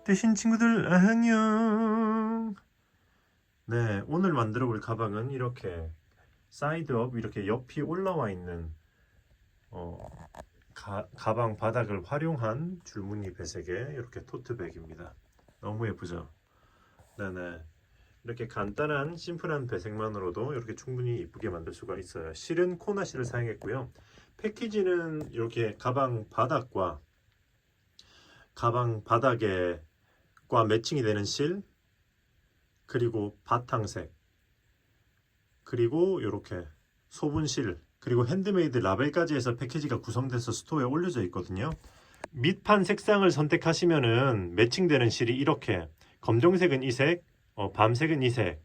되신 친구들 안녕. 네, 오늘 만들어 볼 가방은 이렇게 사이드업 이렇게 옆이 올라와 있는 어, 가방 바닥을 활용한 줄무늬 배색의 이렇게 토트백입니다. 너무 예쁘죠? 네네. 이렇게 간단한 심플한 배색만으로도 이렇게 충분히 이쁘게 만들 수가 있어요. 실은 코나시를 사용했고요. 패키지는 이렇게 가방 바닥에 과 매칭이 되는 실, 그리고 바탕색, 그리고 이렇게 소분실, 그리고 핸드메이드 라벨까지 해서 패키지가 구성돼서 스토어에 올려져 있거든요. 밑판 색상을 선택하시면은 매칭되는 실이 이렇게 검정색은 이 색, 밤색은 이 색,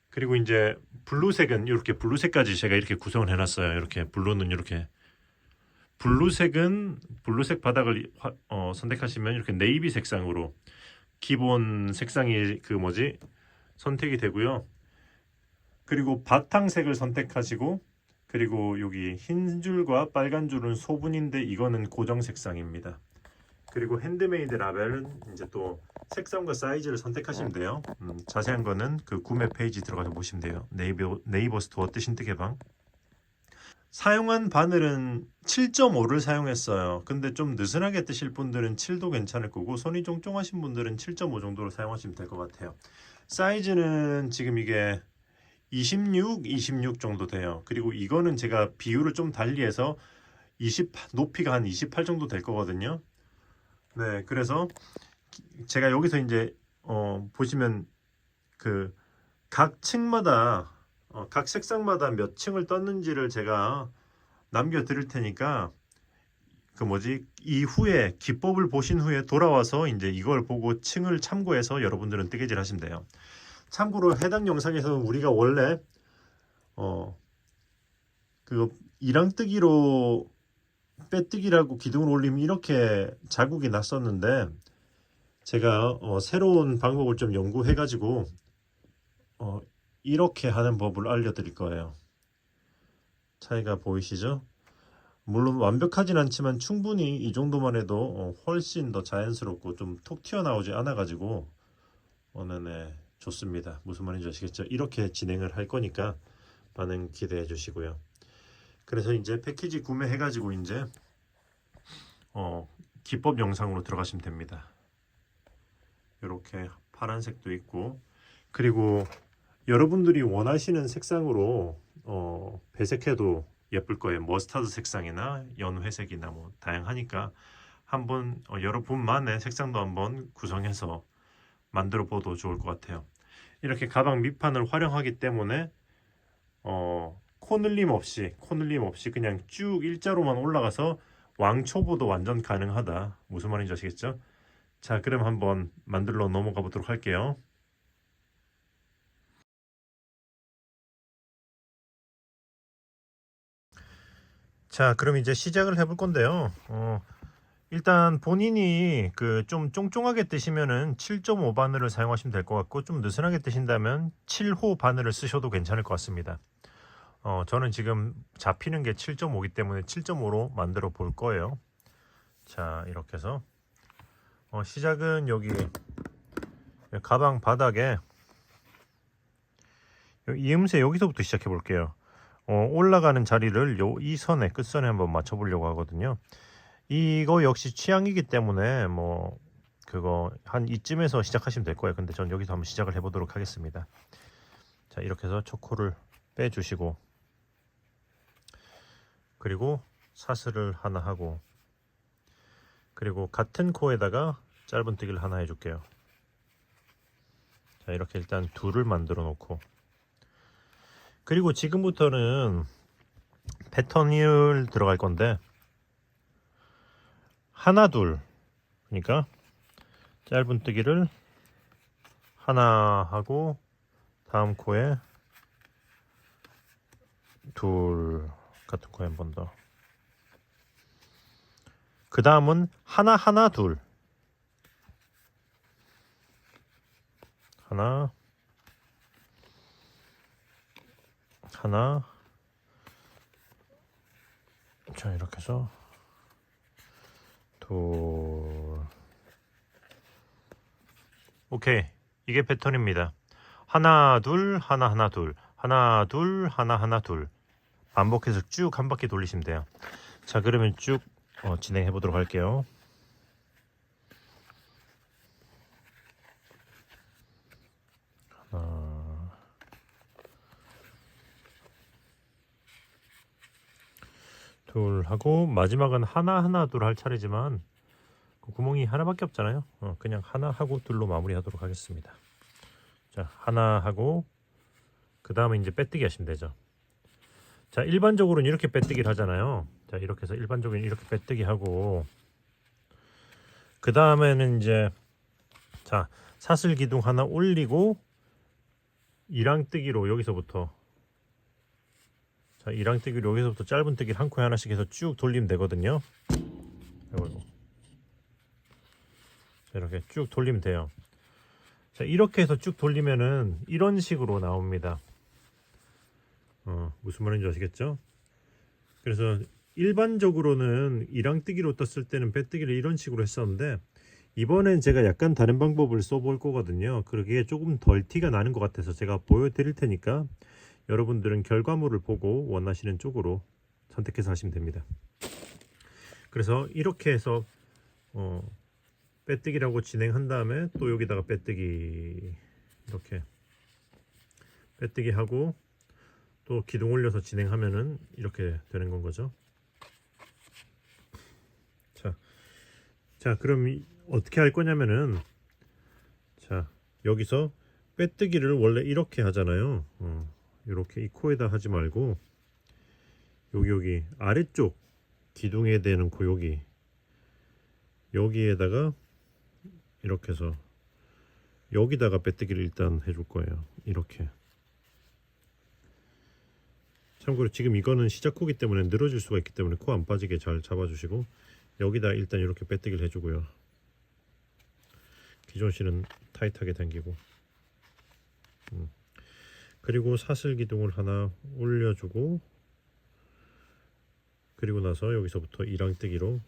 그리고 이제 블루색은 이렇게 블루색까지 제가 이렇게 구성을 해놨어요. 이렇게 블루는 이렇게 블루색 바닥을 선택하시면 이렇게 네이비 색상으로 기본 색상이 선택이 되고요. 그리고 바탕색을 선택하시고, 그리고 여기 흰 줄과 빨간 줄은 소분인데 이거는 고정 색상입니다. 그리고 핸드메이드 라벨은 이제 또 색상과 사이즈를 선택하시면 돼요. 자세한 거는 그 구매 페이지 들어가서 보시면 돼요. 네이버 스토어 뜨신 뜨개방. 사용한 바늘은 7.5를 사용했어요. 근데 좀 느슨하게 뜨실 분들은 7도 괜찮을 거고, 손이 쫑쫑하신 분들은 7.5 정도로 사용하시면 될 것 같아요. 사이즈는 지금 이게 26 정도 돼요. 그리고 이거는 제가 비율을 좀 달리해서 높이가 한 28 정도 될 거거든요. 네, 그래서 제가 여기서 이제 보시면 그 각 층마다 각 색상마다 몇 층을 떴는지를 제가 남겨 드릴 테니까 이후에 기법을 보신 후에 돌아와서 이제 이걸 보고 층을 참고해서 여러분들은 뜨개질 하시면 돼요. 참고로 해당 영상에서는 우리가 원래 어 이랑뜨기로 빼뜨기라고 기둥을 올리면 이렇게 자국이 났었는데, 제가 새로운 방법을 좀 연구해 가지고 어, 이렇게 하는 법을 알려드릴 거예요. 차이가 보이시죠? 물론 완벽하진 않지만 충분히 이 정도만 해도 훨씬 더 자연스럽고 좀 톡 튀어나오지 않아 가지고 네네, 좋습니다. 무슨 말인지 아시겠죠? 이렇게 진행을 할 거니까 많은 기대해 주시고요. 그래서 이제 패키지 구매해 가지고 이제 기법 영상으로 들어가시면 됩니다. 이렇게 파란색도 있고, 그리고 여러분들이 원하시는 색상으로 배색해도 예쁠 거예요. 머스타드 색상이나 연회색이나 뭐 다양하니까 한번 여러분만의 색상도 한번 구성해서 만들어 봐도 좋을 것 같아요. 이렇게 가방 밑판을 활용하기 때문에 코늘림 없이 그냥 쭉 일자로만 올라가서 왕초보도 완전 가능하다. 무슨 말인지 아시겠죠? 자, 그럼 한번 만들러 넘어가 보도록 할게요. 자, 그럼 이제 시작을 해볼 건데요. 일단 본인이 그 좀 쫑쫑하게 뜨시면은 7.5 바늘을 사용하시면 될 것 같고, 좀 느슨하게 뜨신다면 7호 바늘을 쓰셔도 괜찮을 것 같습니다. 저는 지금 잡히는 게 7.5이기 때문에 7.5로 만들어 볼 거예요. 자, 이렇게 해서 시작은 여기 가방 바닥에 이음새 여기서부터 시작해 볼게요. 올라가는 자리를 이 선에 끝선에 한번 맞춰 보려고 하거든요. 이거 역시 취향이기 때문에 뭐 그거 한 이쯤에서 시작하시면 될 거예요. 근데 전 여기서 한번 시작을 해보도록 하겠습니다. 자, 이렇게 해서 초코를 빼주시고, 그리고 사슬을 하나 하고, 그리고 같은 코에다가 짧은뜨기를 하나 해줄게요. 자, 이렇게 일단 둘을 만들어 놓고, 그리고 지금부터는 패턴을 들어갈 건데 하나 둘, 그러니까 짧은뜨기를 하나 하고 다음 코에 둘, 같은 코에 한 번 더. 그 다음은 하나 하나 둘, 하나 하나. 자, 이렇게 해서 둘, 오케이. 이게 패턴입니다. 하나 둘 하나 하나 둘 하나 둘 하나 하나 둘 반복해서 쭉 한 바퀴 돌리시면 돼요. 자, 그러면 쭉 진행해 보도록 할게요. 하나, 둘 하고 마지막은 하나 하나 둘 할 차례지만 그 구멍이 하나밖에 없잖아요. 그냥 하나 하고 둘로 마무리하도록 하겠습니다. 자, 하나 하고 그 다음에 이제 빼뜨기 하시면 되죠. 자, 일반적으로는 이렇게 빼뜨기를 하잖아요. 자, 이렇게 해서 일반적으로 이렇게 빼뜨기 하고 그 다음에는 이제 자, 사슬 기둥 하나 올리고 이랑뜨기로 여기서부터 자, 이랑뜨기로 여기서부터 짧은 뜨기를 한 코에 하나씩 해서 쭉 돌리면 되거든요. 아이고. 자, 이렇게 쭉 돌리면 돼요. 자, 이렇게 해서 쭉 돌리면은 이런 식으로 나옵니다. 무슨 말인지 아시겠죠? 그래서 일반적으로는 이랑뜨기로 떴을 때는 빼뜨기를 이런 식으로 했었는데 이번엔 제가 약간 다른 방법을 써볼 거거든요. 그러기에 조금 덜 티가 나는 것 같아서 제가 보여드릴 테니까 여러분들은 결과물을 보고 원하시는 쪽으로 선택해서 하시면 됩니다. 그래서 이렇게 해서 빼뜨기라고 진행한 다음에 또 여기다가 빼뜨기 이렇게 빼뜨기 하고 또 기둥 올려서 진행하면은 이렇게 되는 건 거죠. 자, 그럼 어떻게 할 거냐면은 자, 여기서 빼뜨기를 원래 이렇게 하잖아요. 이렇게 이 코에다 하지 말고 여기 아래쪽 기둥에 대는 코 여기에다가 이렇게 해서 여기다가 빼뜨기를 일단 해줄 거예요. 이렇게. 참고로 지금 이거는 시작 코기 때문에 늘어질 수가 있기 때문에 코 안 빠지게 잘 잡아주시고 여기다 일단 이렇게 빼뜨기를 해주고요. 기존 실은 타이트하게 당기고 그리고 사슬 기둥을 하나 올려주고 그리고 나서 여기서부터 이랑뜨기로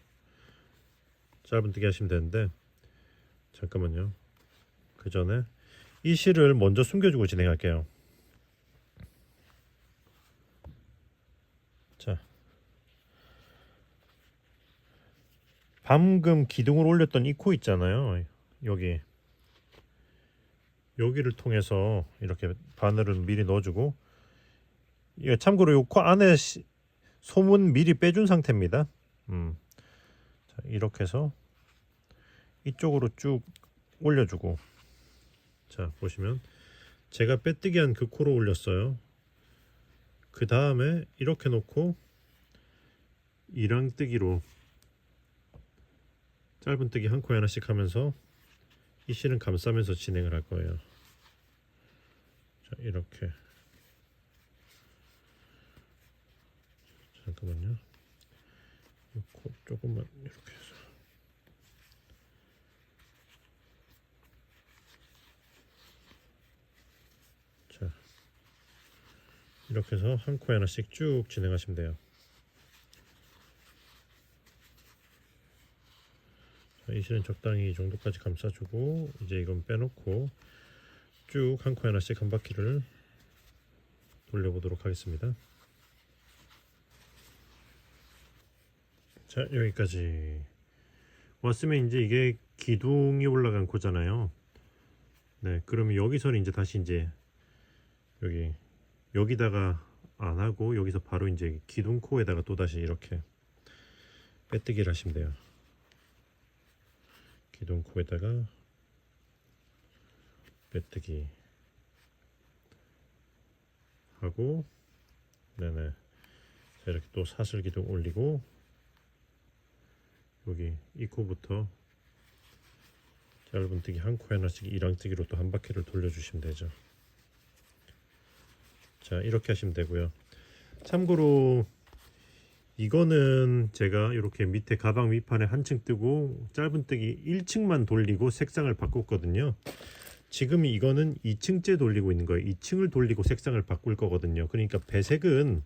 짧은 뜨기 하시면 되는데 잠깐만요. 그 전에 이 실을 먼저 숨겨주고 진행할게요. 자, 방금 기둥을 올렸던 이 코 있잖아요. 여기를 통해서 이렇게 바늘을 미리 넣어주고 참고로 이 코 안에 솜은 미리 빼준 상태입니다. 자, 이렇게 해서 이쪽으로 쭉 올려주고 자, 보시면 제가 빼뜨기한 그 코로 올렸어요. 그 다음에 이렇게 놓고 이랑뜨기로 짧은 뜨기 한 코에 하나씩 하면서 이 실은 감싸면서 진행을 할 거예요. 자, 이렇게 잠깐만요. 이 코 조금만 이렇게 해서 자, 이렇게 해서 한 코에 하나씩 쭉 진행하시면 돼요. 자, 이 실은 적당히 이 정도까지 감싸주고 이제 이건 빼놓고 쭉 한 코에 하나씩 한 바퀴를 돌려보도록 하겠습니다. 자, 여기까지 왔으면 이제 이게 기둥이 올라간 코잖아요. 네, 그러면 여기서는 이제 다시 이제 여기다가 안 하고 여기서 바로 이제 기둥 코에다가 또 다시 이렇게 빼뜨기를 하시면 돼요. 기둥 코에다가 빼뜨기 하고 네네. 자, 이렇게 또 사슬 기둥 올리고 여기 이 코부터 짧은 뜨기 한 코에 하나씩 이랑뜨기로 또 한 바퀴를 돌려주시면 되죠. 자, 이렇게 하시면 되고요. 참고로 이거는 제가 이렇게 밑에 가방 밑판에 한층 뜨고 짧은 뜨기 1층만 돌리고 색상을 바꿨거든요. 지금 이거는 2층째 돌리고 있는 거예요. 2층을 돌리고 색상을 바꿀 거거든요. 그러니까 배색은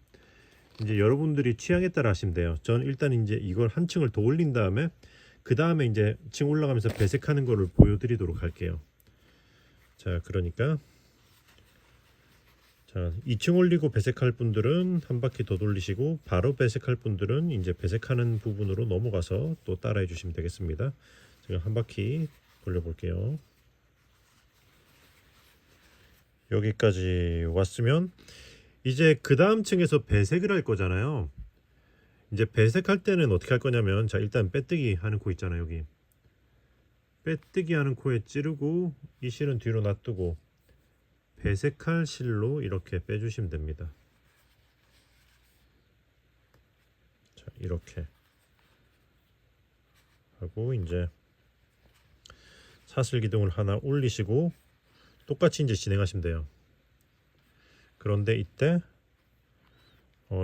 이제 여러분들이 취향에 따라 하시면 돼요. 저는 일단 이제 이걸 한 층을 더 올린 다음에 그 다음에 이제 층 올라가면서 배색하는 거를 보여드리도록 할게요. 자, 그러니까 자, 2층 올리고 배색할 분들은 한 바퀴 더 돌리시고 바로 배색할 분들은 이제 배색하는 부분으로 넘어가서 또 따라해 주시면 되겠습니다. 제가 한 바퀴 돌려볼게요. 여기까지 왔으면 이제 그 다음 층에서 배색을 할 거잖아요. 이제 배색할 때는 어떻게 할 거냐면, 자, 일단 빼뜨기 하는 코 있잖아요. 여기 빼뜨기 하는 코에 찌르고 이 실은 뒤로 놔두고 배색할 실로 이렇게 빼주시면 됩니다. 자, 이렇게 하고 이제 사슬 기둥을 하나 올리시고 똑같이 이제 진행하시면 돼요. 그런데 이때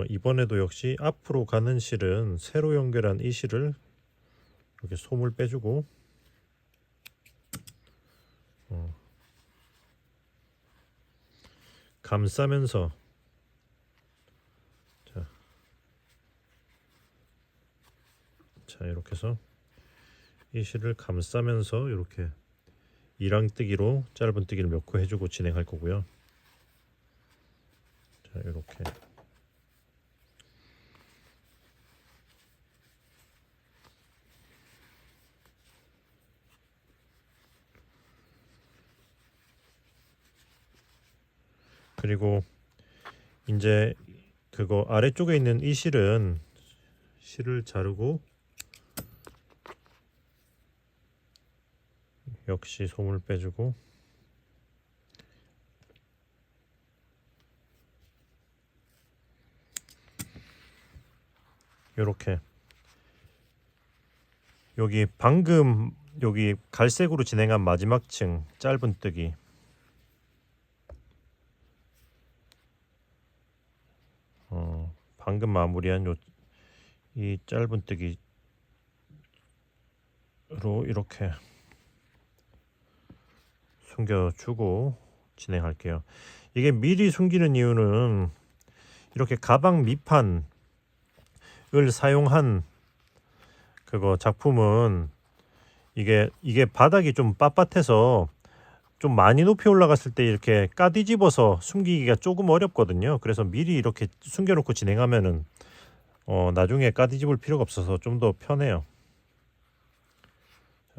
이번에도 역시 앞으로 가는 실은 새로 연결한 이 실을 이렇게 솜을 빼주고 감싸면서 자 이렇게 해서 이 실을 감싸면서 이렇게 이랑뜨기로 짧은 뜨기를 몇 코 해주고 진행할 거고요. 자 이렇게 그리고 이제 그거 아래쪽에 있는 이 실은 실을 자르고 역시 솜을 빼주고 이렇게 여기 방금 여기 갈색으로 진행한 마지막 층 짧은 뜨기 방금 마무리한 이 짧은 뜨기로 이렇게 숨겨주고 진행할게요. 이게 미리 숨기는 이유는 이렇게 가방 밑판을 사용한 그거 작품은 이게 바닥이 좀 빳빳해서 좀 많이 높이 올라갔을 때 이렇게 까뒤집어서 숨기기가 조금 어렵거든요. 그래서 미리 이렇게 숨겨놓고 진행하면은 나중에 까뒤집을 필요가 없어서 좀 더 편해요.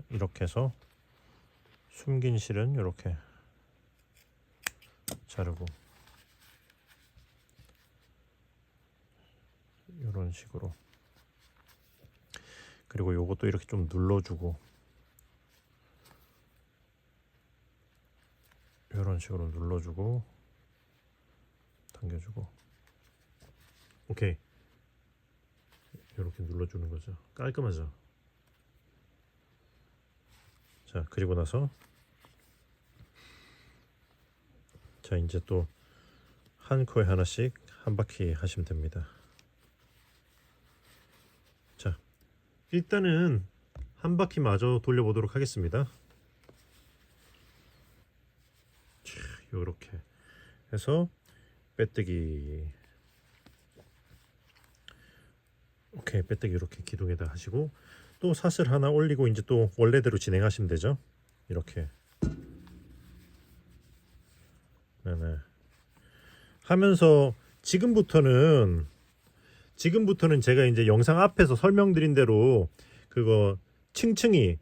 이렇게 해서 숨긴 실은 이렇게 자르고 이런 식으로 그리고 요것도 이렇게 좀 눌러주고 이런 식으로 눌러주고 당겨주고 오케이 이렇게 눌러주는 거죠. 깔끔하죠. 자 그리고 나서 자 이제 또 한 코에 하나씩 한 바퀴 하시면 됩니다. 자 일단은 한 바퀴 마저 돌려보도록 하겠습니다. 이렇게 해서 빼뜨기 오케이 빼뜨기 이렇게 기둥에다 하시고 또 사슬 하나 올리고 이제 또 원래대로 진행하시면 되죠. 이렇게 네네 하면서 지금부터는 제가 이제 영상 앞에서 설명드린 대로 그거 층층이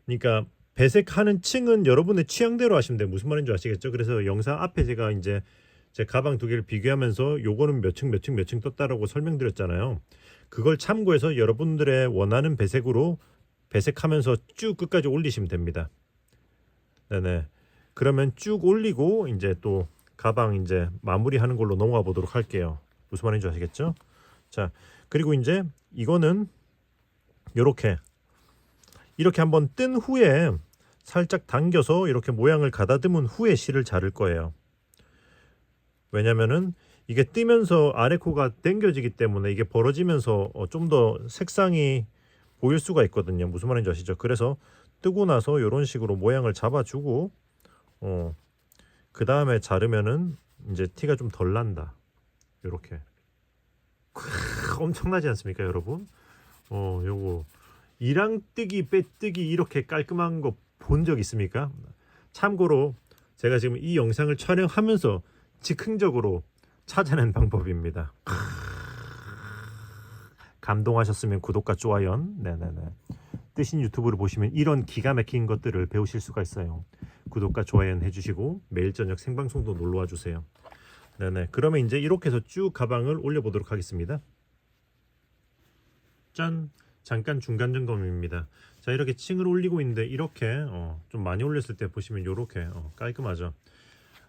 그러니까 배색하는 층은 여러분의 취향대로 하시면 돼요. 무슨 말인지 아시겠죠? 그래서 영상 앞에 제가 이제 제 가방 두 개를 비교하면서 요거는 몇 층 떴다라고 설명드렸잖아요. 그걸 참고해서 여러분들의 원하는 배색으로 배색하면서 쭉 끝까지 올리시면 됩니다. 네네. 그러면 쭉 올리고 이제 또 가방 이제 마무리하는 걸로 넘어가 보도록 할게요. 무슨 말인지 아시겠죠? 자, 그리고 이제 이거는 이렇게 한번 뜬 후에 살짝 당겨서 이렇게 모양을 가다듬은 후에 실을 자를 거예요. 왜냐면은 이게 뜨면서 아래 코가 당겨지기 때문에 이게 벌어지면서 좀 더 색상이 보일 수가 있거든요. 무슨 말인지 아시죠? 그래서 뜨고 나서 이런 식으로 모양을 잡아주고 그 다음에 자르면은 이제 티가 좀 덜 난다. 이렇게 엄청나지 않습니까, 여러분? 요거 이랑뜨기 빼뜨기 이렇게 깔끔한 거 본 적 있습니까? 참고로 제가 지금 이 영상을 촬영하면서 즉흥적으로 찾아낸 방법입니다. 감동하셨으면 구독과 좋아요. 네네네. 뜨신 유튜브를 보시면 이런 기가 막힌 것들을 배우실 수가 있어요. 구독과 좋아요 해주시고 매일 저녁 생방송도 놀러와 주세요. 네네. 그러면 이제 이렇게 해서 쭉 가방을 올려보도록 하겠습니다. 짠! 잠깐 중간 점검입니다. 자, 이렇게 층을 올리고 있는데 이렇게 좀 많이 올렸을 때 보시면 이렇게 깔끔하죠.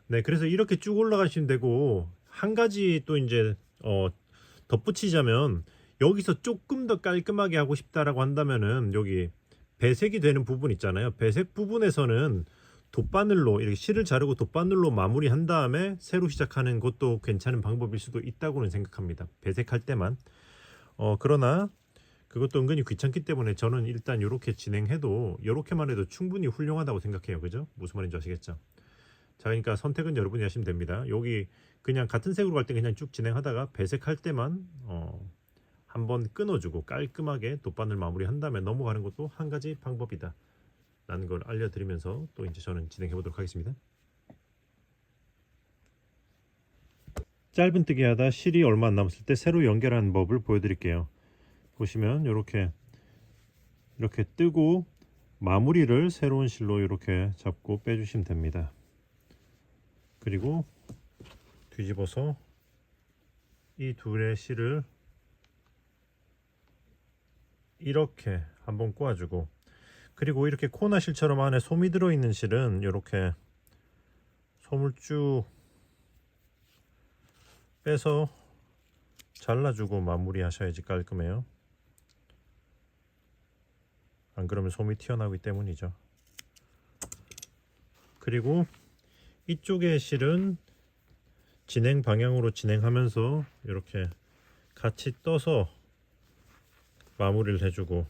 네, 그래서 이렇게 쭉 올라가시면 되고 한 가지 또 이제 덧붙이자면 여기서 조금 더 깔끔하게 하고 싶다라고 한다면은 여기 배색이 되는 부분 있잖아요. 배색 부분에서는 돗바늘로 이렇게 실을 자르고 돗바늘로 마무리한 다음에 새로 시작하는 것도 괜찮은 방법일 수도 있다고는 생각합니다. 배색할 때만. 그러나 그것도 은근히 귀찮기 때문에 저는 일단 이렇게 진행해도 이렇게만 해도 충분히 훌륭하다고 생각해요. 그죠? 무슨 말인지 아시겠죠? 자, 그러니까 선택은 여러분이 하시면 됩니다. 여기 그냥 같은 색으로 갈 때 그냥 쭉 진행하다가 배색할 때만 한번 끊어주고 깔끔하게 돗바늘 마무리한 다음에 넘어가는 것도 한 가지 방법이다 라는 걸 알려드리면서 또 이제 저는 진행해 보도록 하겠습니다. 짧은뜨기 하다 실이 얼마 안 남았을 때 새로 연결하는 법을 보여드릴게요. 보시면 이렇게 뜨고 마무리를 새로운 실로 이렇게 잡고 빼주시면 됩니다. 그리고 뒤집어서 이 둘의 실을 이렇게 한번 꼬아주고, 그리고 이렇게 코나 실처럼 안에 솜이 들어있는 실은 이렇게 솜을 쭉 빼서 잘라주고 마무리 하셔야지 깔끔해요. 안 그러면 솜이 튀어나오기 때문이죠. 그리고 이쪽의 실은 진행 방향으로 진행하면서 이렇게 같이 떠서 마무리를 해주고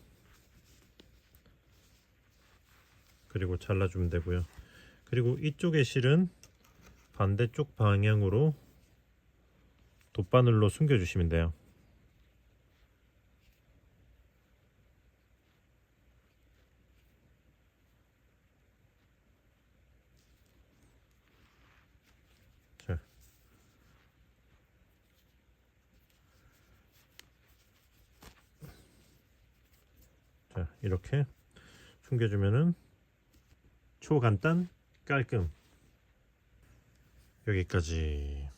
그리고 잘라주면 되고요. 그리고 이쪽의 실은 반대쪽 방향으로 돗바늘로 숨겨주시면 돼요. 자, 이렇게 숨겨주면은 초간단 깔끔. 여기까지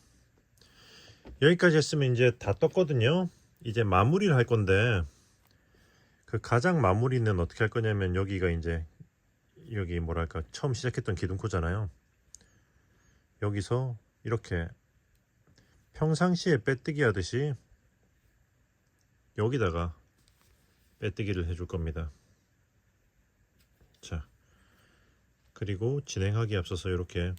했으면 이제 다 떴거든요. 이제 마무리를 할 건데 그 가장 마무리는 어떻게 할 거냐면 여기가 이제 여기 뭐랄까 처음 시작했던 기둥코잖아요. 여기서 이렇게 평상시에 빼뜨기 하듯이 여기다가 빼뜨기를 해줄 겁니다. 자, 그리고 진행하기에 앞서서 이렇게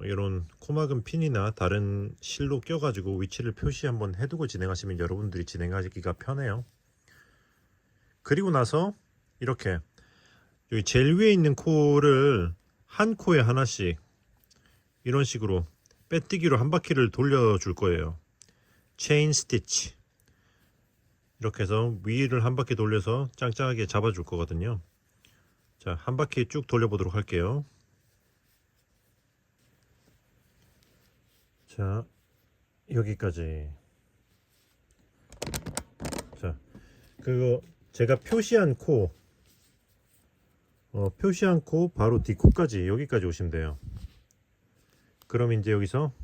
이런 코막은 핀이나 다른 실로 껴가지고 위치를 표시 한번 해두고 진행하시면 여러분들이 진행하기가 편해요. 그리고 나서 이렇게 여기 제일 위에 있는 코를 한 코에 하나씩 이런 식으로 빼뜨기로 한 바퀴를 돌려줄 거예요. 체인 스티치. 이렇게 해서 위를 한 바퀴 돌려서 짱짱하게 잡아줄 거거든요. 자, 한 바퀴 쭉 돌려보도록 할게요. 자, 여기까지. 자, 그거 제가 표시한 코 바로 뒷코까지 여기까지 오시면 돼요. 그럼 이제 여기서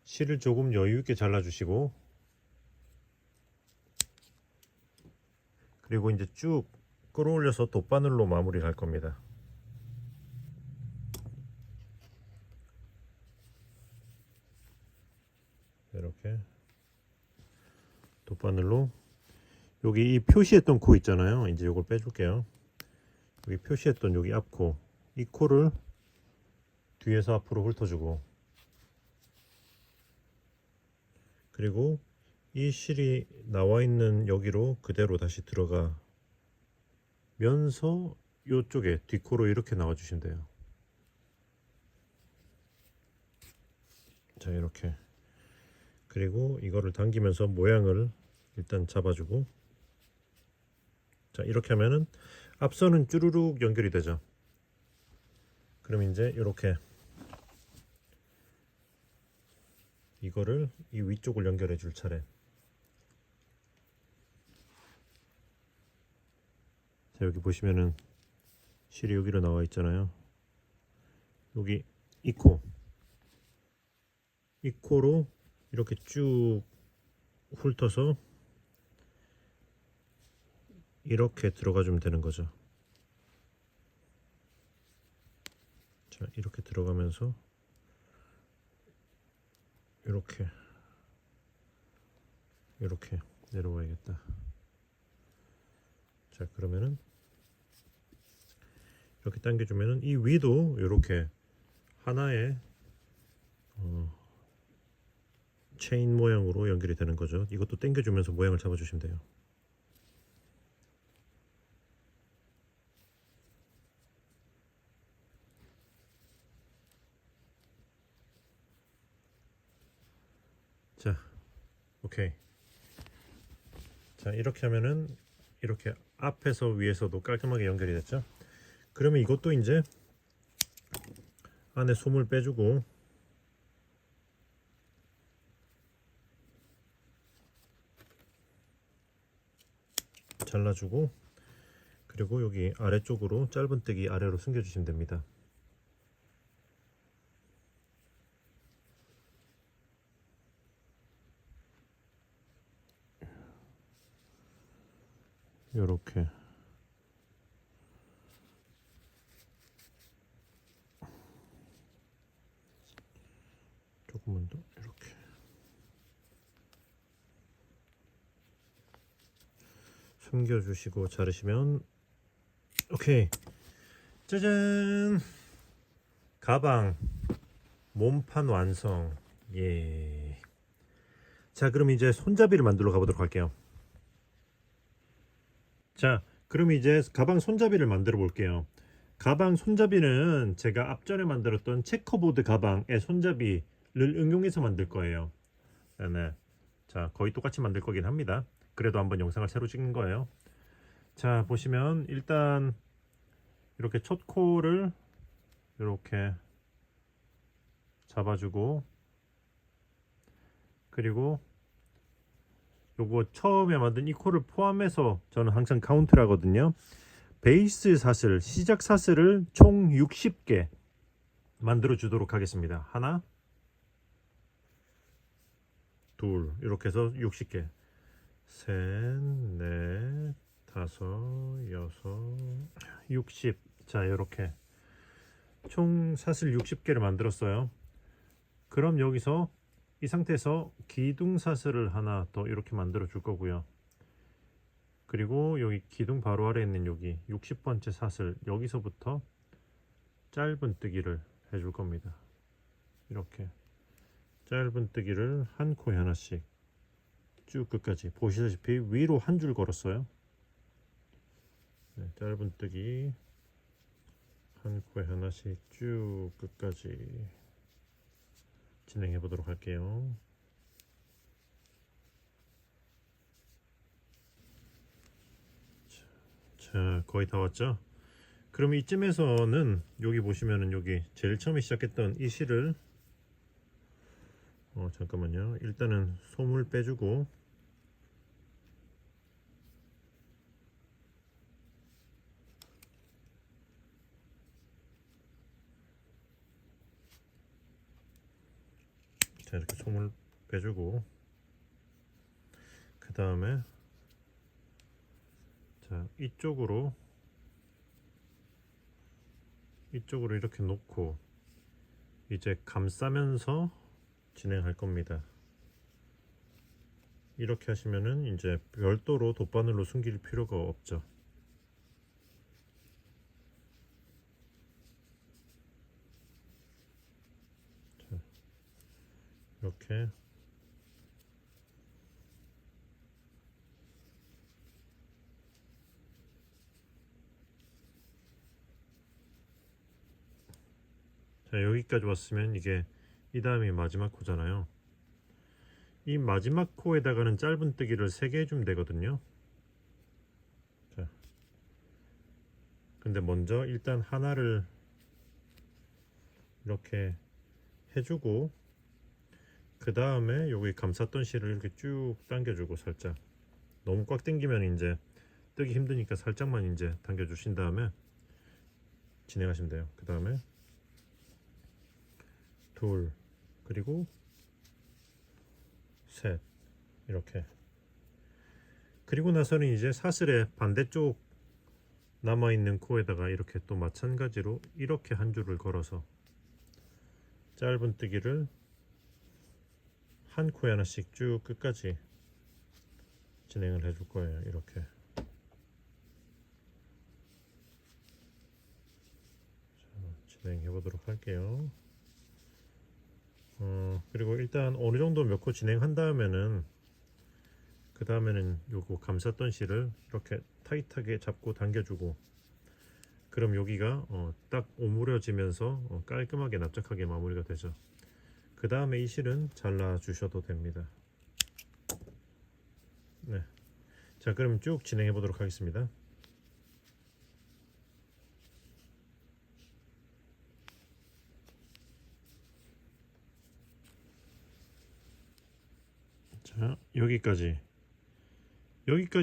실을 조금 여유 있게 잘라주시고, 그리고 이제 쭉 끌어올려서 돗바늘로 마무리를 할 겁니다. 이렇게 돗바늘로 여기 이 표시했던 코 있잖아요. 이제 이걸 빼줄게요. 여기 표시했던 여기 앞코, 이 코를 뒤에서 앞으로 훑어주고, 그리고 이 실이 나와 있는 여기로 그대로 다시 들어가면서 이쪽에 뒷코로 이렇게 나와 주시면 돼요. 자, 이렇게. 그리고 이거를 당기면서 모양을 일단 잡아주고, 자, 이렇게 하면은 앞선은 쭈루룩 연결이 되죠. 그럼 이제 이렇게 이거를 이 위쪽을 연결해 줄 차례. 자, 여기 보시면은 실이 여기로 나와 있잖아요. 여기 이 코로 이렇게 쭉 훑어서 이렇게 들어가 주면 되는 거죠. 자, 이렇게 들어가면서 이렇게 내려와야겠다. 자, 그러면은 이렇게 당겨주면은 이 위도 이렇게 하나의 체인 모양으로 연결이 되는 거죠. 이것도 당겨주면서 모양을 잡아주시면 돼요. 자, 오케이. 자, 이렇게 하면은 이렇게 앞에서 위에서도 깔끔하게 연결이 됐죠. 그러면 이것도 이제 안에 솜을 빼주고 잘라주고, 그리고 여기 아래쪽으로 짧은뜨기 아래로 숨겨주시면 됩니다. 요렇게 조금만 더 이렇게 숨겨주시고 자르시면 오케이. 짜잔, 가방 몸판 완성. 예. 자, 그럼 이제 손잡이를 만들러 가보도록 할게요. 자, 그럼 이제 가방 손잡이를 만들어 볼게요. 가방 손잡이는 제가 앞전에 만들었던 체커보드 가방의 손잡이를 응용해서 만들 거예요. 네. 자, 거의 똑같이 만들 거긴 합니다. 그래도 한번 영상을 새로 찍는 거예요. 자, 보시면 일단 이렇게 첫 코를 이렇게 잡아주고, 그리고 요거 처음에 만든 이 코를 포함해서 저는 항상 카운트를 하거든요. 베이스 사슬, 시작 사슬을 총 60개 만들어 주도록 하겠습니다. 하나, 둘, 이렇게 해서 60개. 셋, 넷, 다섯, 여섯, 60. 자, 이렇게 총 사슬 60개를 만들었어요. 그럼 여기서 이 상태에서 기둥 사슬을 하나 더 이렇게 만들어 줄 거고요. 그리고 여기 기둥 바로 아래에 있는 여기 60번째 사슬, 여기서부터 짧은뜨기를 해줄 겁니다. 이렇게 짧은뜨기를 한 코에 하나씩 쭉 끝까지, 보시다시피 위로 한 줄 걸었어요. 네, 짧은뜨기 한 코에 하나씩 쭉 끝까지 진행해 보도록 할게요. 자, 거의 다 왔죠? 그럼 이쯤에서는 여기 보시면은 여기 제일 처음에 시작했던 이 실을 잠깐만요. 일단은 솜을 빼주고, 자, 이렇게 솜을 빼주고, 그 다음에 자, 이쪽으로 이렇게 놓고 이제 감싸면서 진행할 겁니다. 이렇게 하시면은 이제 별도로 돗바늘로 숨길 필요가 없죠. 자, 이렇게 자, 여기까지 왔으면 이게 이 다음이 마지막 코잖아요. 이 마지막 코에다가는 짧은뜨기를 3개 해주면 되거든요. 자, 근데 먼저 일단 하나를 이렇게 해주고 그 다음에 여기 감쌌던 실을 이렇게 쭉 당겨주고 살짝 너무 꽉 당기면 이제 뜨기 힘드니까 살짝만 이제 당겨주신 다음에 진행하시면 돼요. 그 다음에 둘 그리고 셋 이렇게 그리고 나서는 이제 사슬의 반대쪽 남아있는 코에다가 이렇게 또 마찬가지로 이렇게 한 줄을 걸어서 짧은뜨기를 한 코에 하나씩 쭉 끝까지 진행을 해줄 거예요. 이렇게 진행해 보도록 할게요. 그리고 일단 어느 정도 몇 코 진행한 다음에는 그 다음에는 요거 감쌌던 실을 이렇게 타이트하게 잡고 당겨주고 그럼 여기가 딱 오므려지면서 깔끔하게 납작하게 마무리가 되죠. 그 다음에 이 실은 잘라 주셔도 됩니다. 네. 자, 그럼 쭉 진행해 보도록 하겠습니다. 자, 여기까지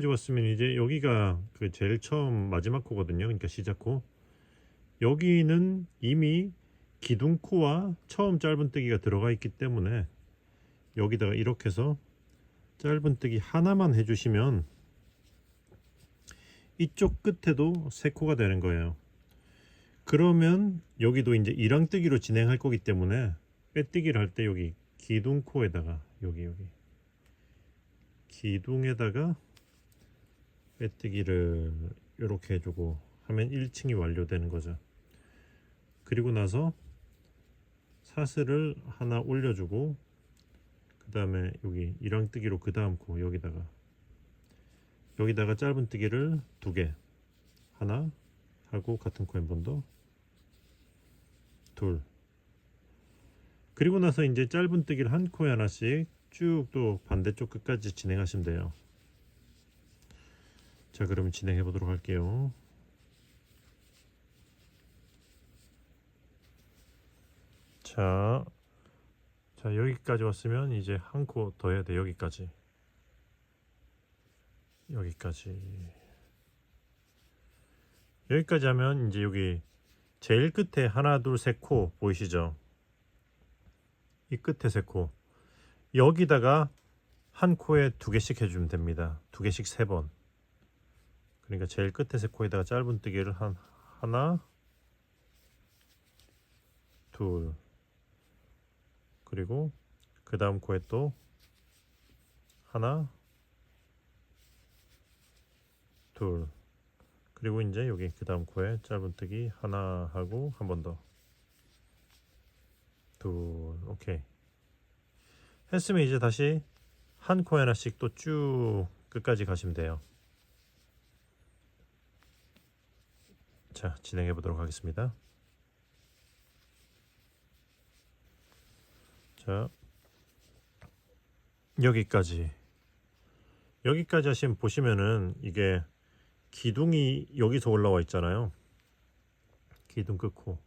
왔으면 이제 여기가 그 제일 처음 마지막 코거든요. 그러니까 시작 코. 여기는 이미 기둥코와 처음 짧은뜨기가 들어가 있기 때문에 여기다가 이렇게 해서 짧은뜨기 하나만 해주시면 이쪽 끝에도 세 코가 되는 거예요. 그러면 여기도 이제 이랑뜨기로 진행할 거기 때문에 빼뜨기를 할 때 여기 기둥코에다가 여기 기둥에다가 빼뜨기를 이렇게 해주고 하면 1층이 완료되는 거죠. 그리고 나서 사슬을 하나 올려주고 그 다음에 여기 이랑뜨기로 그 다음 코 여기다가 짧은뜨기를 2개 하나 하고 같은 코 한 번 더 둘 그리고 나서 이제 짧은뜨기를 한 코에 하나씩 쭉 또 반대쪽 끝까지 진행하시면 돼요. 자, 그러면 진행해 보도록 할게요. 자, 여기까지 왔으면 이제 한 코 더 해야 돼. 여기까지 하면 이제 여기 제일 끝에 하나 둘 셋 코 보이시죠? 이 끝에 세 코 여기다가 한 코에 2개씩 해주면 됩니다. 2개씩 3번. 그러니까 제일 끝에 세 코에다가 짧은뜨기를 하나 둘 그리고 그 다음 코에 또 하나 둘 그리고 이제 여기 그 다음 코에 짧은뜨기 하나 하고 한 번 더 둘. 오케이 했으면 이제 다시 한 코에 하나씩 또 쭉 끝까지 가시면 돼요. 자, 진행해 보도록 하겠습니다. 자, 여기까지 하시면 보시면은 이게 기둥이 여기서 올라와 있잖아요. 기둥 끝코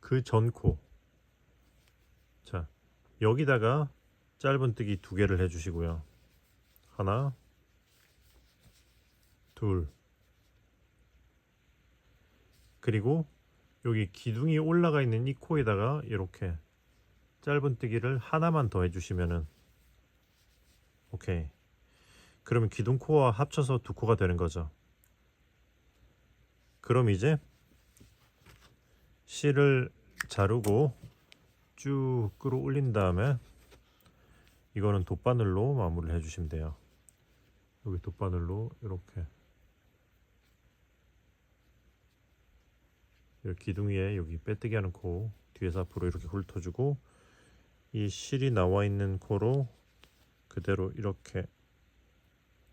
그 전 코. 자, 여기다가 짧은뜨기 2개를 해주시고요. 하나 둘 그리고 여기 기둥이 올라가 있는 이 코에다가 이렇게 짧은뜨기를 하나만 더 해주시면은 오케이. 그러면 기둥 코와 합쳐서 2코가 되는 거죠. 그럼 이제 실을 자르고 쭉 끌어올린 다음에 이거는 돗바늘로 마무리를 해주시면 돼요. 여기 돗바늘로 이렇게 기둥 위에 여기 빼뜨기 하는 코 뒤에서 앞으로 이렇게 훑어주고 이 실이 나와 있는 코로 그대로 이렇게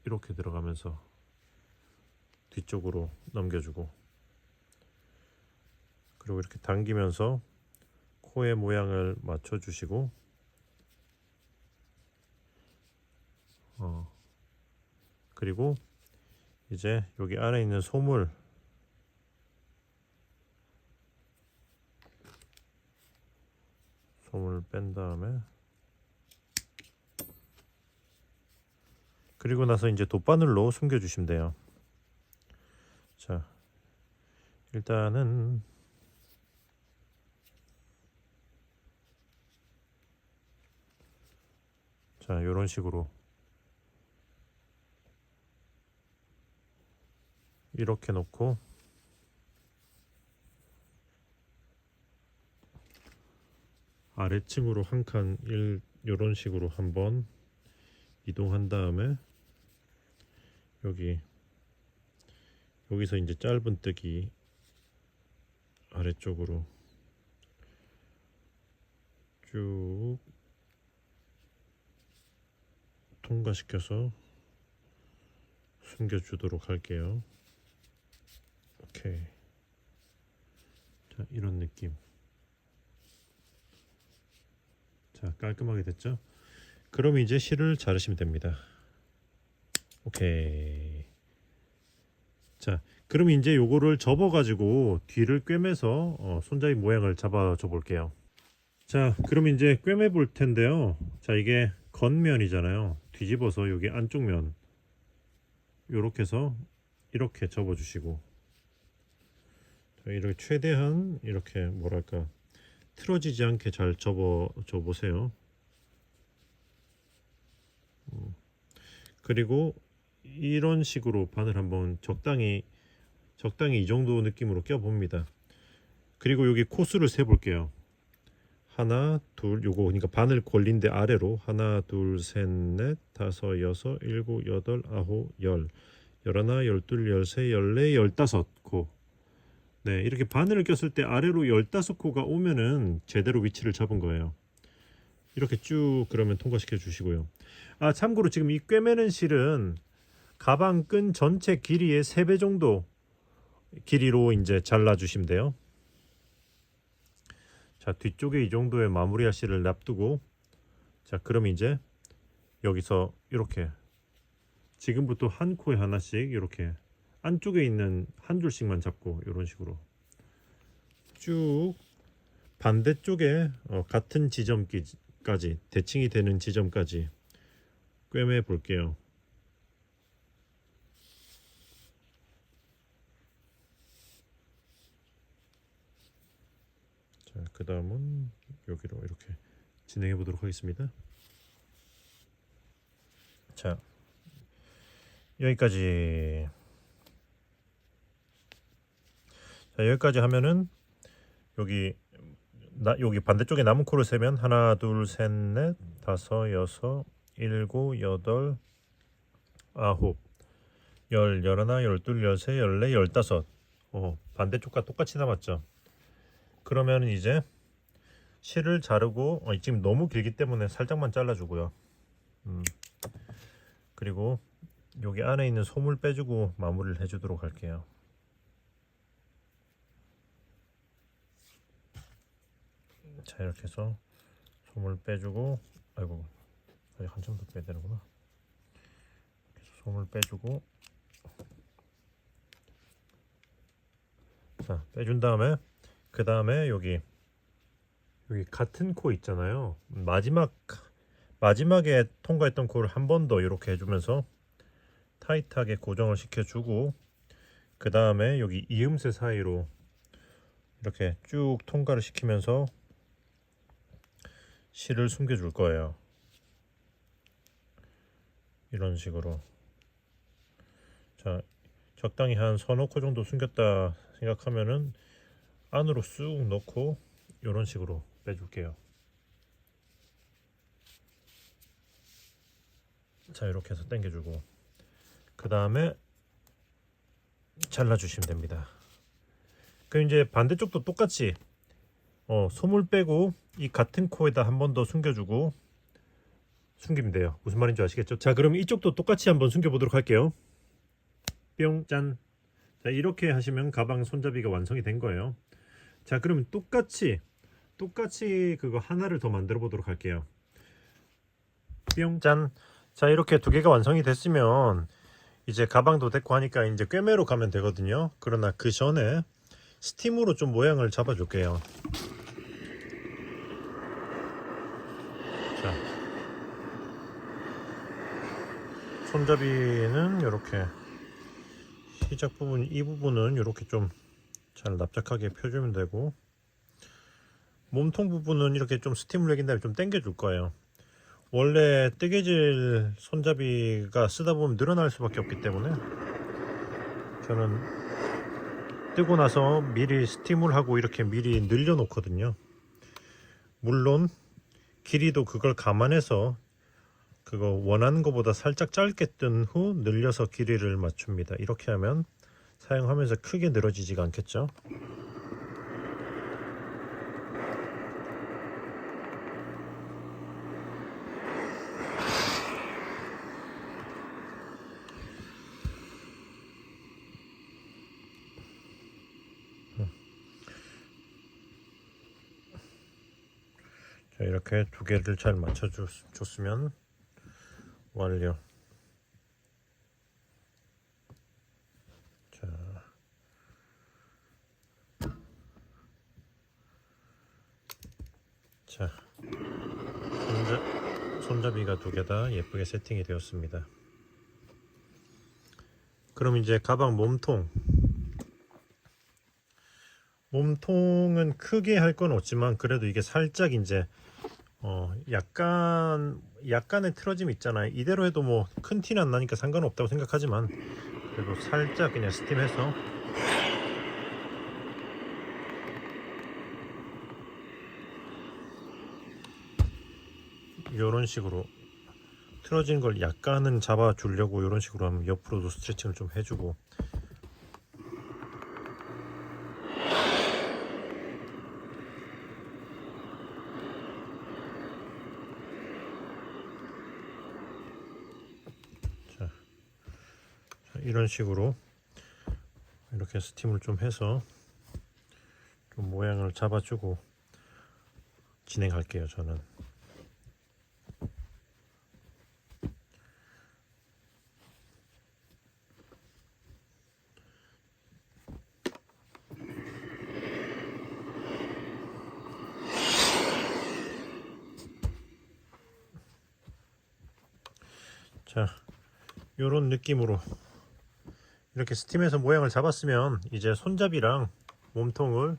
들어가면서 뒤쪽으로 넘겨주고 그리고 이렇게 당기면서 코의 모양을 맞춰주시고 그리고 이제 여기 안에 있는 솜을 뺀 다음에 그리고 나서 이제 돗바늘로 숨겨 주시면 돼요. 자, 일단은 자, 이런 식으로 이렇게 놓고 아래층으로 한 칸 이런 식으로 한번 이동한 다음에 여기서 이제 짧은 뜨기 아래쪽으로 쭉 통과시켜서 숨겨주도록 할게요. 오케이. 자, 이런 느낌. 자, 깔끔하게 됐죠? 그럼 이제 실을 자르시면 됩니다. 오케이. 자, 그럼 이제 요거를 접어 가지고 뒤를 꿰매서 손잡이 모양을 잡아줘 볼게요. 자, 그럼 이제 꿰매 볼 텐데요. 자, 이게 겉면이잖아요. 뒤집어서 여기 안쪽 면 요렇게 해서 이렇게 접어 주시고, 자, 이렇게 최대한 이렇게 뭐랄까 틀어지지 않게 잘 접어 줘 보세요. 그리고 이런 식으로 바늘 한번 적당히 이 정도 느낌으로 껴 봅니다. 그리고 여기 코수를 세 볼게요. 하나, 둘, 요거 그러니까 바늘 걸린 데 아래로 하나, 둘, 셋, 넷, 다섯, 여섯, 일곱, 여덟, 아홉, 열, 열하나, 열둘, 열세, 열네, 열다섯 코. 네, 이렇게 바늘을 꼈을 때 아래로 15코가 오면은 제대로 위치를 잡은 거예요. 이렇게 쭉 그러면 통과시켜 주시고요. 아, 참고로 지금 이 꿰매는 실은 가방 끈 전체 길이의 3배 정도 길이로 이제 잘라 주시면 돼요. 자, 뒤쪽에 이 정도의 마무리할 실을 놔두고, 자, 그럼 이제 여기서 이렇게 지금부터 한 코에 하나씩 이렇게 안쪽에 있는 한 줄씩만 잡고 이런 식으로 쭉 반대쪽에 같은 지점까지 대칭이 되는 지점까지 꿰매 볼게요. 자, 그 다음은 여기로 이렇게 진행해 보도록 하겠습니다. 자, 여기까지. 자, 여기까지 하면은 여기 반대쪽에 남은 코를 세면 하나, 둘, 셋, 넷, 다섯, 여섯, 일곱, 여덟, 아홉, 열, 열하나, 열둘, 열세, 열네, 열다섯. 반대쪽과 똑같이 남았죠. 그러면 이제 실을 자르고 지금 너무 길기 때문에 살짝만 잘라주고요. 그리고 여기 안에 있는 솜을 빼주고 마무리를 해주도록 할게요. 자, 이렇게 해서 솜을 빼주고, 아이고, 아직 한참 더 빼야 되는구나. 솜을 빼주고, 자, 빼준 다음에 그 다음에 여기 같은 코 있잖아요. 마지막에 통과했던 코를 한 번 더 이렇게 해주면서 타이트하게 고정을 시켜주고, 그 다음에 여기 이음새 사이로 이렇게 쭉 통과를 시키면서 실을 숨겨줄 거예요. 이런 식으로. 자, 적당히 한 서너 코 정도 숨겼다 생각하면은 안으로 쑥 넣고 이런 식으로 빼줄게요. 자, 이렇게 해서 당겨주고 그 다음에 잘라주시면 됩니다. 그럼 이제 반대쪽도 똑같이 솜을 빼고 이 같은 코에다 한 번 더 숨겨주고 숨기면 돼요. 무슨 말인지 아시겠죠? 자, 그럼 이쪽도 똑같이 한번 숨겨보도록 할게요. 뿅, 짠. 자, 이렇게 하시면 가방 손잡이가 완성이 된 거예요. 자, 그러면 똑같이 그거 하나를 더 만들어 보도록 할게요. 뿅, 짠. 자, 이렇게 두 개가 완성이 됐으면 이제 가방도 됐고 하니까 이제 꿰매로 가면 되거든요. 그러나 그 전에 스팀으로 좀 모양을 잡아 줄게요. 자, 손잡이는 이렇게 시작 부분, 이 부분은 이렇게 좀 잘 납작하게 펴주면 되고, 몸통 부분은 이렇게 좀 스팀을 내긴 다음에 좀 당겨 줄 거예요. 원래 뜨개질 손잡이가 쓰다 보면 늘어날 수밖에 없기 때문에 저는 뜨고 나서 미리 스팀을 하고 이렇게 미리 늘려 놓거든요. 물론 길이도 그걸 감안해서 그거 원하는 것보다 살짝 짧게 뜬 후 늘려서 길이를 맞춥니다. 이렇게 하면 사용하면서 크게 늘어지지가 않겠죠. 자, 이렇게 두 개를 잘 맞춰 줬으면 완료. 자, 손잡이가 두 개 다 예쁘게 세팅이 되었습니다. 그럼 이제 가방 몸통은 크게 할 건 없지만 그래도 이게 살짝 이제 약간의 틀어짐이 있잖아요. 이대로 해도 뭐 큰 티는 안 나니까 상관없다고 생각하지만 그래도 살짝 그냥 스팀해서 이런 식으로 틀어진 걸 약간은 잡아 주려고 이런 식으로 하면 옆으로도 스트레칭을 좀 해주고, 자, 이런 식으로 이렇게 스팀을 좀 해서 좀 모양을 잡아주고 진행할게요. 저는 자, 요런 느낌으로 이렇게 스팀해서 모양을 잡았으면 이제 손잡이랑 몸통을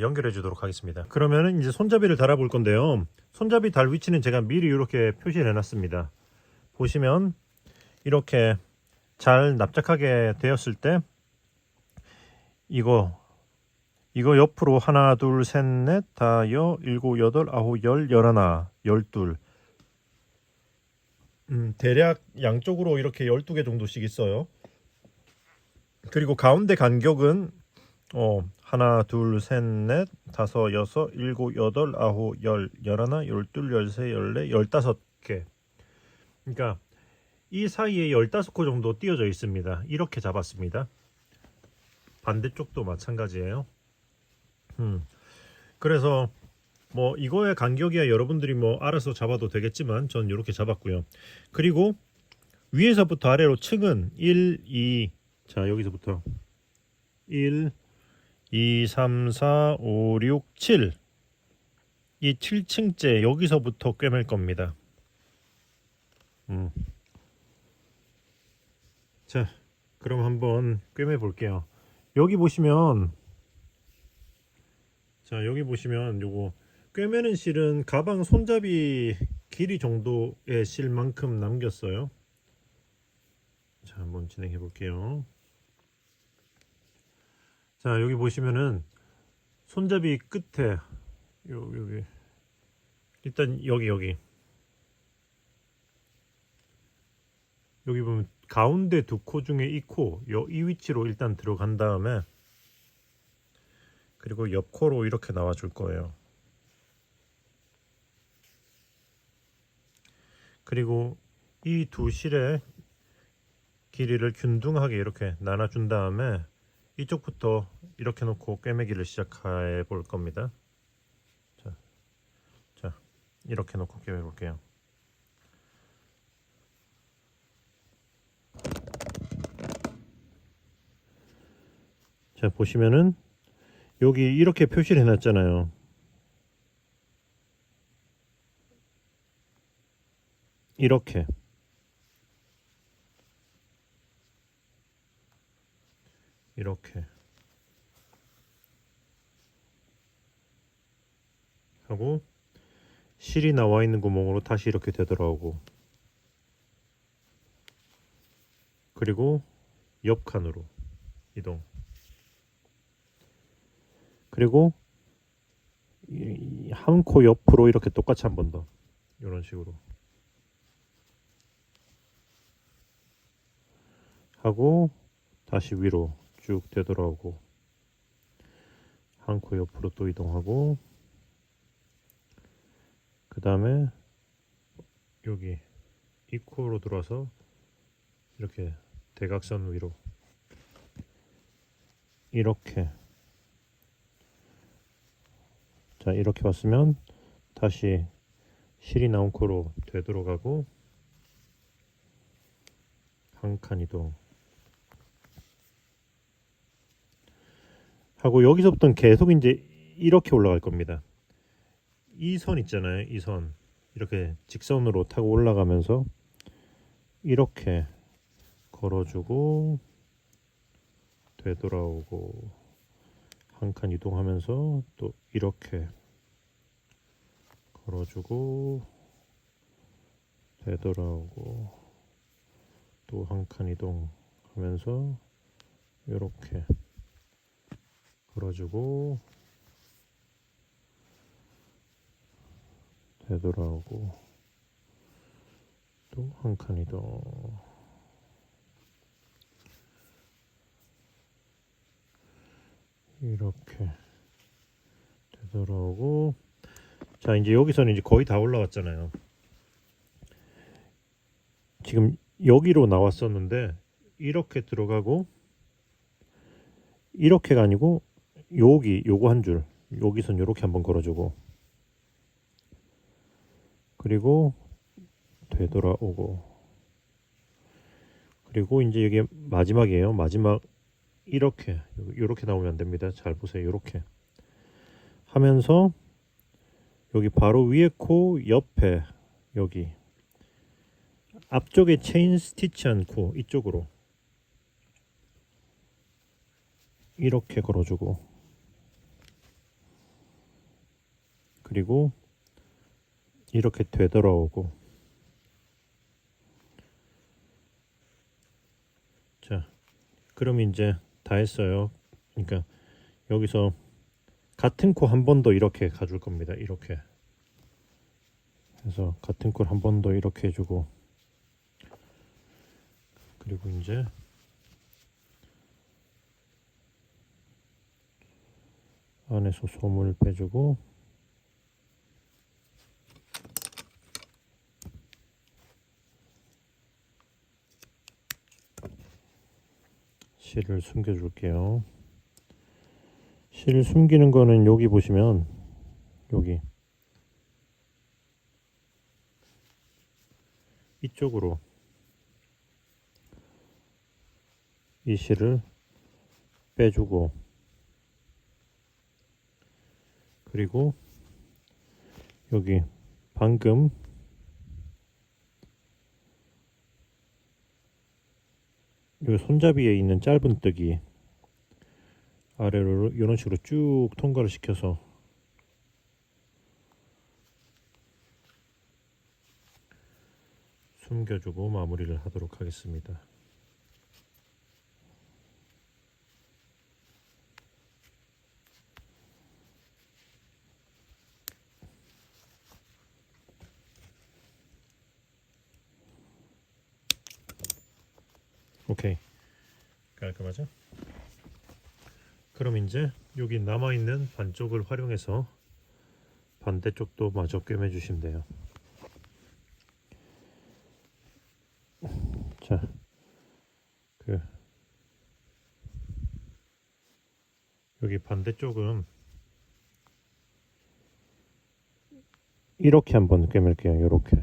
연결해 주도록 하겠습니다. 그러면은 이제 손잡이를 달아 볼 건데요. 손잡이 달 위치는 제가 미리 이렇게 표시를 해 놨습니다. 보시면 이렇게 잘 납작하게 되었을 때 이거 옆으로 하나 둘 셋 넷 다여 일곱 여덟 아홉 열 열하나 열둘, 대략 양쪽으로 이렇게 12개 정도씩 있어요. 그리고 가운데 간격은 하나 둘 셋 넷 다섯 여섯 일곱 여덟 아홉 열 열하나 열둘 열세 열네 15개, 그러니까 이 사이에 15코 정도 띄어져 있습니다. 이렇게 잡았습니다. 반대쪽도 마찬가지예요. 그래서 뭐 이거의 간격이야 여러분들이 뭐 알아서 잡아도 되겠지만 전 이렇게 잡았고요. 그리고 위에서부터 아래로 층은 1, 2, 자 여기서부터 1, 2, 3, 4, 5, 6, 7, 이 7층째 여기서부터 꿰맬 겁니다. 자, 그럼 한번 꿰매 볼게요. 여기 보시면, 자 여기 보시면 요거 꿰매는 실은 가방 손잡이 길이 정도의 실만큼 남겼어요. 자, 한번 진행해 볼게요. 자, 여기 보시면은 손잡이 끝에 여기 일단 여기 보면 가운데 두 코 중에 이 코, 이 위치로 일단 들어간 다음에 그리고 옆 코로 이렇게 나와 줄 거예요. 그리고 이 두 실의 길이를 균등하게 이렇게 나눠 준 다음에 이쪽부터 이렇게 놓고 꿰매기를 시작해 볼 겁니다. 자, 이렇게 놓고 꿰매 볼게요. 자, 보시면은 여기 이렇게 표시를 해놨잖아요. 이렇게 이렇게 하고 실이 나와 있는 구멍으로 다시 이렇게 되돌아오고, 그리고 옆 칸으로 이동. 그리고 한 코 옆으로 이렇게 똑같이 한 번 더 이런 식으로 하고 다시 위로 쭉 되돌아오고, 한 코 옆으로 또 이동하고, 그 다음에 여기 이 코로 들어와서 이렇게 대각선 위로 이렇게. 자, 이렇게 왔으면 다시 실이 나온 코로 되돌아가고 한 칸 이동 하고, 여기서부터는 계속 이제 이렇게 올라갈 겁니다. 이 선 있잖아요, 이 선 이렇게 직선으로 타고 올라가면서 이렇게 걸어주고 되돌아오고, 한 칸 이동하면서 또 이렇게 걸어주고 되돌아오고, 또 한 칸 이동하면서 이렇게 걸어주고 되돌아오고, 또 한 칸 이동. 이렇게 되돌아오고. 자, 이제 여기서는 이제 거의 다 올라왔잖아요. 지금 여기로 나왔었는데 이렇게 들어가고, 이렇게가 아니고 여기 요거 한 줄, 여기선 이렇게 한번 걸어주고, 그리고 되돌아오고, 그리고 이제 이게 마지막이에요. 마지막 이렇게 나오면 안 됩니다. 잘 보세요. 이렇게 하면서 여기 바로 위에 코 옆에 여기 앞쪽에 체인 스티치한 코 이쪽으로 이렇게 걸어주고, 그리고 이렇게 되돌아오고. 자, 그럼 이제 다 했어요. 그러니까 여기서 같은 코 한 번 더 이렇게 가줄 겁니다. 이렇게 해서 같은 코 한 번 더 이렇게 해주고, 그리고 이제 안에서 솜을 빼주고, 실을 숨겨줄게요. 실 숨기는 거는 여기 보시면 여기 이쪽으로 이 실을 빼주고, 그리고 여기 방금 요 손잡이에 있는 짧은 뜨기 아래로 이런 식으로 쭉 통과를 시켜서 숨겨주고 마무리를 하도록 하겠습니다. 오케이, 깔끔하죠? 그럼 이제 여기 남아있는 반쪽을 활용해서 반대쪽도 마저 꿰매 주시면 돼요. 자, 여기 반대쪽은 이렇게 한번 꿰맬게요. 이렇게.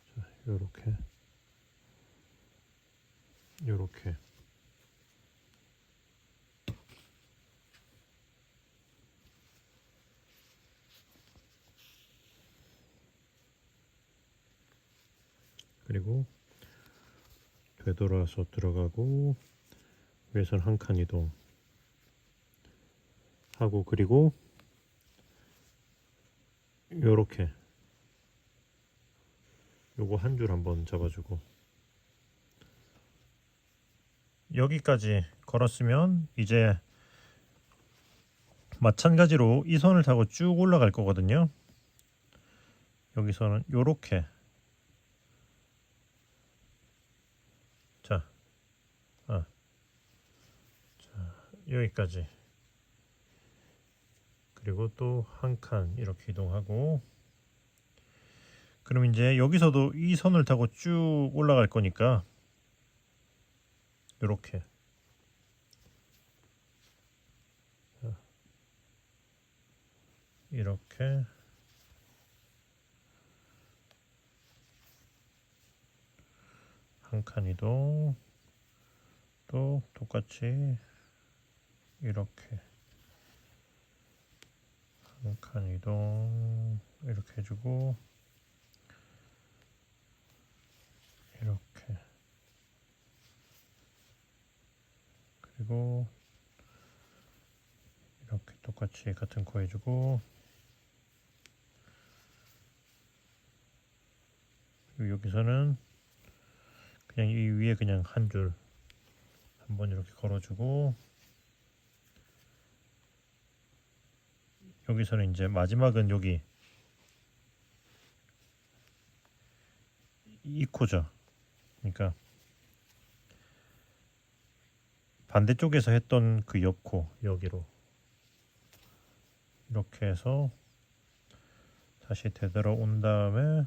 자, 이렇게. 이렇게. 그리고 되돌아서 들어가고 위에선 한 칸 이동 하고, 그리고 요렇게 요거 한 줄 한번 잡아주고 여기까지 걸었으면 이제 마찬가지로 이 선을 타고 쭉 올라갈 거거든요. 여기서는 요렇게 자, 여기까지, 그리고 또 한 칸 이렇게 이동하고, 그럼 이제 여기서도 이 선을 타고 쭉 올라갈 거니까 요렇게 이렇게 한 칸 이동, 또 똑같이 이렇게 한 칸 이동 이렇게 해주고, 이렇게, 그리고 이렇게 똑같이 같은 코 해주고, 그리고 여기서는 그냥 이 위에 그냥 한 줄 한번 이렇게 걸어주고, 여기서는 이제 마지막은 여기 이 코죠. 그러니까 반대쪽에서 했던 그 옆코 여기로 이렇게 해서 다시 되돌아온 다음에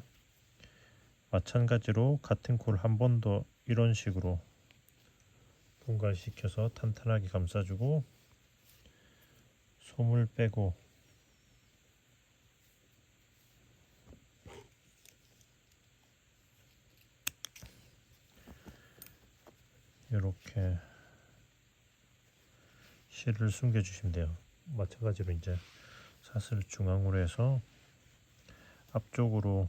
마찬가지로 같은 코를 한 번 더 이런 식으로 분갈시켜서 탄탄하게 감싸주고, 솜을 빼고 이렇게 실을 숨겨 주시면 돼요. 마찬가지로 이제 사슬 중앙으로 해서 앞쪽으로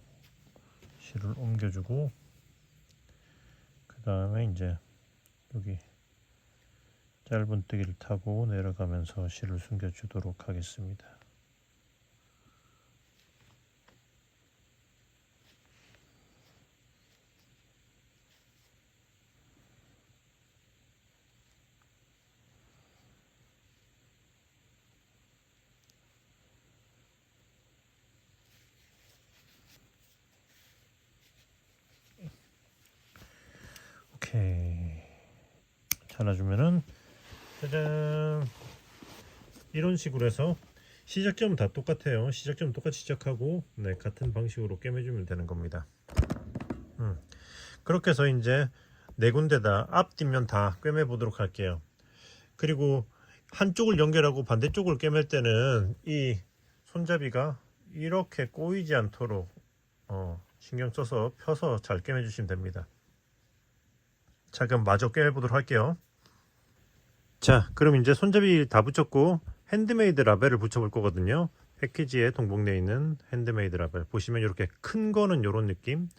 실을 옮겨주고, 그 다음에 이제 여기 짧은뜨기를 타고 내려가면서 실을 숨겨주도록 하겠습니다. 오케이, 잘라주면은 짜잔, 이런 식으로 해서 시작점은 다 똑같아요. 시작점 똑같이 시작하고 같은 방식으로 꿰매주면 되는 겁니다. 그렇게 해서 이제 네 군데다 앞뒷면 다 꿰매 보도록 할게요. 그리고 한쪽을 연결하고 반대쪽을 꿰맬 때는 이 손잡이가 이렇게 꼬이지 않도록 신경 써서 펴서 잘 꿰매 주시면 됩니다. 자, 그럼 마저 꿰매 보도록 할게요. 자, 그럼 이제 손잡이 다 붙였고 핸드메이드 라벨을 붙여볼 거거든요. 패키지에 동봉되어 있는 핸드메이드 라벨 보시면 이렇게 큰 거는 이런 느낌,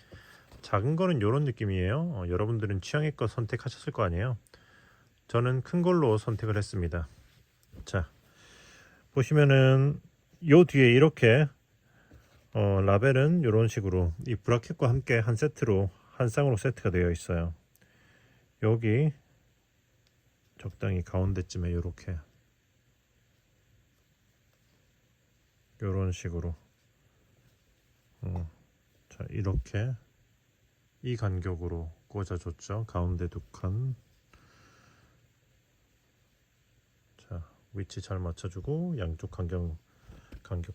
작은 거는 이런 느낌이에요. 여러분들은 취향의 것 선택하셨을 거 아니에요. 저는 큰 걸로 선택을 했습니다. 자, 보시면은 요 뒤에 이렇게 라벨은 이런 식으로 이 브라켓과 함께 한 세트로 한 쌍으로 세트가 되어 있어요. 여기 적당히 가운데쯤에 이렇게 이런 식으로 자, 이렇게 이 간격으로 꽂아줬죠. 가운데 두 칸. 자, 위치 잘 맞춰주고 양쪽 간격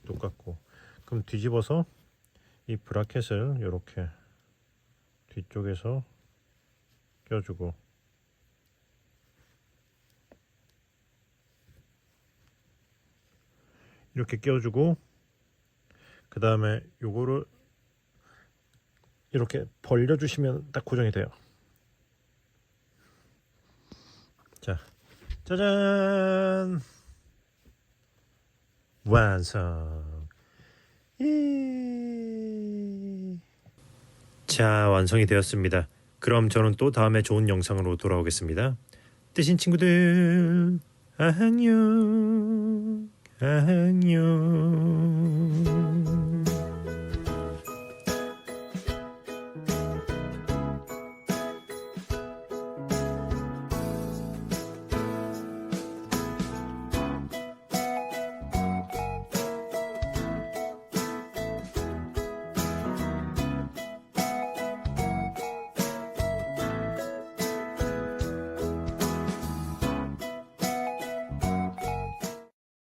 똑같고, 그럼 뒤집어서 이 브라켓을 이렇게 뒤쪽에서 껴주고, 이렇게 끼워주고, 그 다음에 요거를 이렇게 벌려주시면 딱 고정이 돼요. 자, 짜잔, 완성. 자, 완성이 되었습니다. 그럼 저는 또 다음에 좋은 영상으로 돌아오겠습니다. 뜨신 친구들 안녕 안녕.